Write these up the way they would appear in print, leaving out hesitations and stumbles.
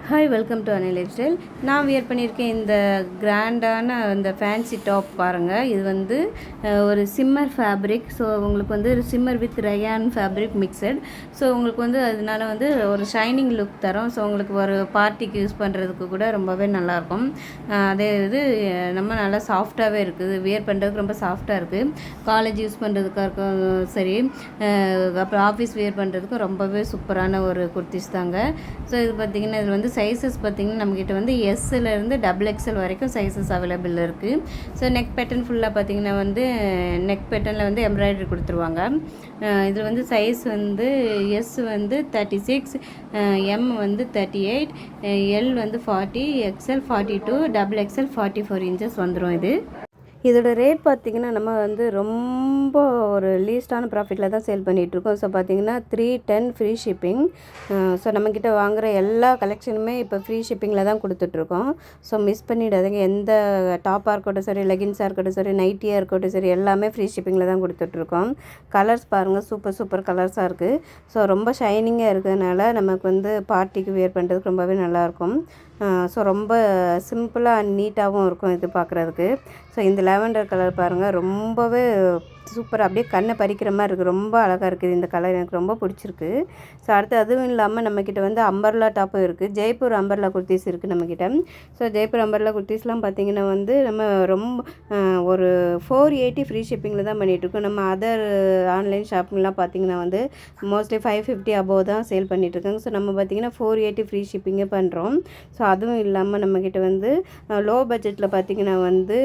Hi, welcome to அனி life style. நான் wear பண்ணியிருக்கேன் இந்த கிராண்டான இந்த ஃபேன்சி டாப் பாருங்கள். இது வந்து ஒரு சிம்மர் ஃபேப்ரிக். ஸோ உங்களுக்கு வந்து shimmer with rayon fabric mixed. So உங்களுக்கு வந்து அதனால வந்து ஒரு ஷைனிங் லுக் தரும். ஸோ உங்களுக்கு ஒரு பார்ட்டிக்கு யூஸ் பண்ணுறதுக்கு கூட ரொம்பவே நல்லாயிருக்கும். அதே இது நம்ம நல்லா சாஃப்டாகவே இருக்குது, வியர் பண்ணுறதுக்கு ரொம்ப சாஃப்டாக இருக்குது. காலேஜ் யூஸ் பண்ணுறதுக்காக இருக்கும் சரி, அப்புறம் ஆஃபீஸ் வியர் பண்ணுறதுக்கும் ரொம்பவே சூப்பரான ஒரு குர்த்திஸ் தாங்க. ஸோ இது பார்த்திங்கன்னா இதில் வந்து சைஸஸ் பார்த்திங்கன்னா நம்மக்கிட்ட வந்து எஸ்ஸிலேருந்து XXL வரைக்கும் சைஸஸ் அவைலபிள் இருக்குது. ஸோ நெக் பேட்டர்ன் ஃபுல்லாக பார்த்திங்கன்னா வந்து நெக் பேட்டர்னில் வந்து எம்ப்ராய்டரி கொடுத்துருவாங்க. இதில் வந்து சைஸ் வந்து எஸ் வந்து 36, எம் வந்து 38, எல் வந்து 40, XL 42, XXL 44 இன்ச்சஸ் வந்துடும். இதோட ரேட் பார்த்திங்கன்னா நம்ம வந்து ரொம்ப ஒரு லீஸ்டான ப்ராஃபிட்டில் தான் சேல் பண்ணிகிட்ருக்கோம். ஸோ பார்த்திங்கன்னா 310 ஃப்ரீ ஷிப்பிங். ஸோ நம்மக்கிட்ட வாங்குகிற எல்லா கலெக்ஷனுமே இப்போ ஃப்ரீ ஷிப்பிங்கில் தான் கொடுத்துட்ருக்கோம். ஸோ மிஸ் பண்ணிவிடாதீங்க. எந்த டாப்பாக இருக்கட்டும் சரி, லெகின்ஸாக இருக்கட்டும் சரி, நைட்டியாக இருக்கட்டும் சரி, எல்லாமே ஃப்ரீ ஷிப்பிங்கில் தான் கொடுத்துட்ருக்கோம். கலர்ஸ் பாருங்கள், சூப்பர் கலர்ஸாக இருக்குது. ஸோ ரொம்ப ஷைனிங்காக இருக்கிறதுனால நமக்கு வந்து பார்ட்டிக்கு வியர் பண்ணுறதுக்கு ரொம்பவே நல்லாயிருக்கும். ஸோ ரொம்ப சிம்பிளாக அண்ட் நீட்டாகவும் இருக்கும் இது பார்க்குறதுக்கு. ஸோ இந்த லாவெண்டர் கலர் பாருங்கள், ரொம்பவே சூப்பராக அப்படியே கண்ணை பறிக்கிற மாதிரி இருக்குது. ரொம்ப அழகாக இருக்குது இந்த கலர், எனக்கு ரொம்ப பிடிச்சிருக்கு. ஸோ அடுத்து அதுவும் இல்லாமல் நம்மக்கிட்ட வந்து அம்பர்லா டாப்பும் இருக்குது. ஜெய்ப்பூர் அம்பர்லா குர்த்திஸ் இருக்குது நம்மக்கிட்ட. ஸோ ஜெய்ப்பூர் அம்பர்லா குர்த்திஸ்லாம் பார்த்திங்கன்னா வந்து நம்ம ரொம்ப ஒரு 480 ஃப்ரீ ஷிப்பிங்கில் தான் பண்ணிகிட்ருக்கோம். நம்ம அதர் ஆன்லைன் ஷாப்பிங்லாம் பார்த்திங்கன்னா வந்து மோஸ்ட்லி 550 அபோவ் தான் சேல் பண்ணிகிட்ருக்காங்க. ஸோ நம்ம பார்த்திங்கன்னா 480 ஃப்ரீ ஷிப்பிங்கே பண்ணுறோம். ஸோ அதுவும் இல்லாமல் நம்மக்கிட்ட வந்து லோ பட்ஜெட்டில் பார்த்திங்கன்னா வந்து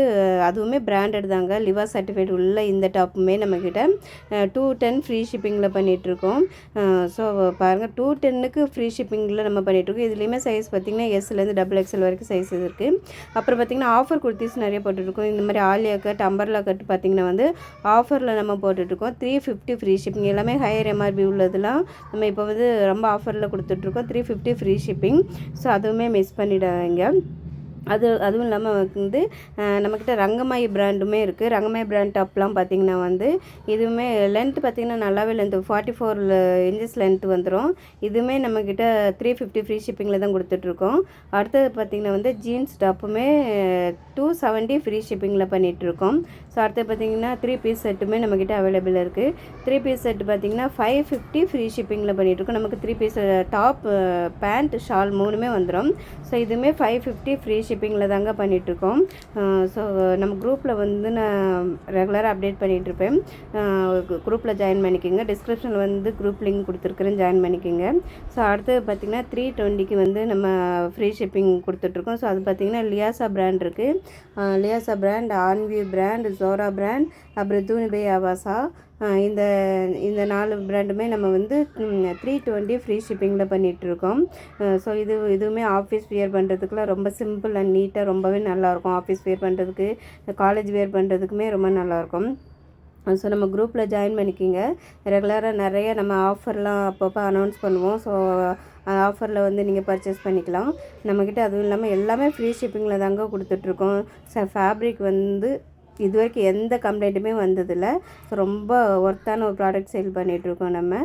அதுவுமே பிராண்டட் தாங்க. லிவா சர்டிஃபைட் உள்ள இந்த டாப்புமே நம்மக்கிட்ட 210 ஃப்ரீ ஷிப்பிங்கில் பண்ணிகிட்ருக்கோம். ஸோ பாருங்கள், 210க்கு ஃப்ரீ ஷிப்பிங்கில் நம்ம பண்ணிகிட்ருக்கோம். இதுலேயுமே சைஸ் பார்த்திங்கன்னா எஸ்லேருந்து XXL வரைக்கும் சைஸ் இருக்குது. அப்புறம் பார்த்திங்கன்னா ஆஃபர் குர்த்திஸ் நிறைய போட்டுட்ருக்கோம். இந்த மாதிரி ஆலியா கட், அம்பர்லா கட் பார்த்திங்கன்னா வந்து ஆஃபரில் நம்ம போட்டுட்ருக்கோம். 350 ஃப்ரீ ஷிப்பிங். எல்லாமே ஹையர் MRP உள்ளதெல்லாம் நம்ம இப்போ வந்து ரொம்ப ஆஃபரில் கொடுத்துட்ருக்கோம். 350 ஃப்ரீ ஷிப்பிங். ஸோ அதுவுமே மிஸ் பண்ணிடாதீங்க. அதுவும் இல்லாமல் வந்து நம்மக்கிட்ட ரங்கமாயி பிராண்டுமே இருக்குது. ரங்கமாயி பிராண்ட் டாப்லாம் பார்த்திங்கன்னா வந்து இதுவுமே லென்த் பார்த்திங்கன்னா நல்லாவே லென்த்து 44 இன்ச்சஸ் லென்த் வந்துடும். இதுவுமே நம்மக்கிட்ட 350 ஃப்ரீ ஷிப்பிங்கில் தான் கொடுத்துட்ருக்கோம். அடுத்தது பார்த்திங்கன்னா வந்து ஜீன்ஸ் டாப்புமே 270 ஃப்ரீ ஷிப்பிங்கில் பண்ணிகிட்ருக்கோம். ஸோ அடுத்தது பார்த்திங்கன்னா 3 பீஸ் செட்டுமே நம்மக்கிட்ட அவைலபிள் இருக்குது. 3 பீஸ் செட்டு பார்த்திங்கன்னா 550 ஃப்ரீ ஷிப்பிங்கில் பண்ணிகிட்ருக்கோம். நமக்கு 3 பீஸ் டாப், பேண்ட், ஷால் மூணுமே வந்துடும். ஸோ இதுவுமே 550 ஃப்ரீ ஷிப்பிங்கில் தாங்க பண்ணிகிட்ருக்கோம். ஸோ நம்ம குரூப்பில் வந்து நான் ரெகுலராக அப்டேட் பண்ணிகிட்ருப்பேன். குரூப்பில் ஜாயின் பண்ணிக்கோங்க. டிஸ்கிரிப்ஷனில் வந்து குரூப் லிங்க் கொடுத்துருக்குறேன், ஜாயின் பண்ணிக்கோங்க. ஸோ அடுத்தது பார்த்திங்கன்னா 320க்கு வந்து நம்ம ஃப்ரீ ஷிப்பிங் கொடுத்துட்ருக்கோம். ஸோ அது பார்த்திங்கன்னா லியாசா பிராண்ட் இருக்குது. லியாசா பிராண்ட், ஆன்வியூ பிராண்ட், ஜோரா பிராண்ட், அப்புறம் தூனிபை ஆவாசா, இந்த 4 பிராண்டுமே நம்ம வந்து 320 ஃப்ரீ ஷிப்பிங்கில் பண்ணிகிட்ருக்கோம். ஸோ இதுவுமே ஆஃபீஸ் வியர் பண்ணுறதுக்குலாம் ரொம்ப சிம்பிள் அண்ட் நீட்டாக ரொம்பவே நல்லாயிருக்கும். ஆஃபீஸ் வியர் பண்ணுறதுக்கு, காலேஜ் வியர் பண்ணுறதுக்குமே ரொம்ப நல்லாயிருக்கும். ஸோ நம்ம குரூப்பில் ஜாயின் பண்ணிக்கிங்க. ரெகுலராக நிறைய நம்ம ஆஃபர்லாம் அப்பப்போ அனௌன்ஸ் பண்ணுவோம். ஸோ ஆஃபரில் வந்து நீங்கள் பர்ச்சேஸ் பண்ணிக்கலாம். நம்மக்கிட்ட அதுவும் இல்லாமல் எல்லாமே ஃப்ரீ ஷிப்பிங்கில் தாங்க கொடுத்துட்ருக்கோம். ஃபேப்ரிக் வந்து இது வரைக்கும் எந்த கம்ப்ளைண்ட்டுமே வந்ததில்லை. ஸோ ரொம்ப ஒர்த்தான ஒரு ப்ராடக்ட் சேல் பண்ணிகிட்ருக்கோம் நம்ம.